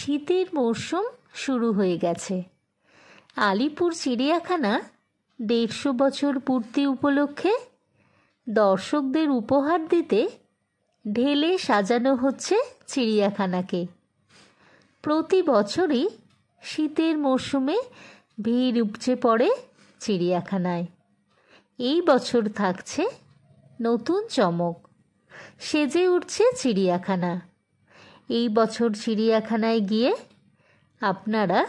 শীতের মরশুম শুরু হয়ে গেছে। আলিপুর চিড়িয়াখানা ১৫০ বছর পূর্তি উপলক্ষে দর্শকদের উপহার দিতে ঢেলে সাজানো হচ্ছে চিড়িয়াখানাকে। প্রতি বছরই শীতের মরশুমে ভিড় উপচে পড়ে চিড়িয়াখানায়। এই বছর থাকছে নতুন চমক, সেজে উঠছে চিড়িয়াখানা। এই বছর চিড়িয়াখানায় গিয়ে আপনারা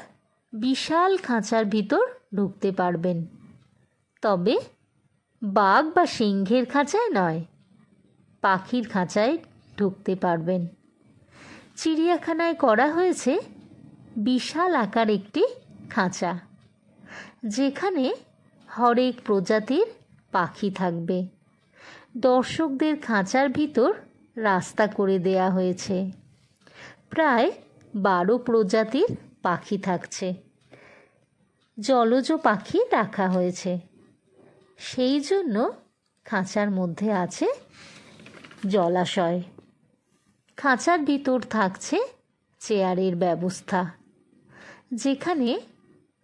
বিশাল খাঁচার ভিতর ঢুকতে পারবেন, তবে বাঘ বা সিংহের খাঁচায় নয়, পাখির খাঁচায় ঢুকতে পারবেন। চিড়িয়াখানায় করা হয়েছে বিশাল আকার একটি খাঁচা, যেখানে হরেক প্রজাতির পাখি থাকবে। দর্শকদের খাঁচার ভিতর রাস্তা করে দেয়া হয়েছে। প্রায় ১২ প্রজাতির পাখি থাকছে। জলজ পাখি রাখা হয়েছে, সেই জন্য খাঁচার মধ্যে আছে জলাশয়। খাঁচার ভিতর থাকছে চেয়ারের ব্যবস্থা, যেখানে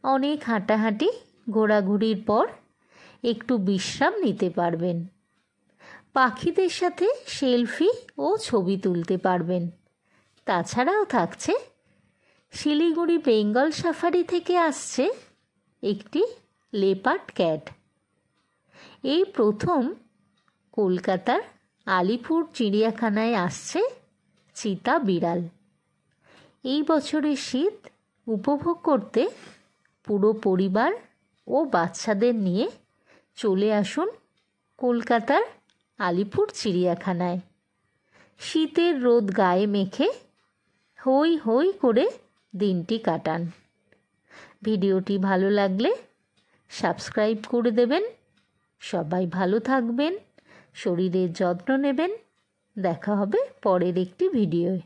অনেক হাঁটাহাঁটি ঘোরাঘুরির পর একটু বিশ্রাম নিতে পারবেন। পাখিদের সাথে সেলফি ও ছবি তুলতে পারবেন। তাছাড়াও থাকছে শিলিগুড়ি বেঙ্গল সাফারি থেকে আসছে একটি লেপার্ড ক্যাট। এই প্রথম কলকাতার আলিপুর চিড়িয়াখানায় আসছে চিতা বিড়াল। এই বছরের শীত উপভোগ করতে পুরো পরিবার ও বাচ্চাদের নিয়ে চলে আসুন কলকাতার আলিপুর চিড়িয়াখানায়। শীতের রোদ গায়ে মেখে হই হই করে দিনটি কাটান। ভিডিওটি ভালো লাগলে সাবস্ক্রাইব করে দেবেন। সবাই ভালো থাকবেন, শরীরের যত্ন নেবেন। দেখা হবে পরের একটি ভিডিওয়।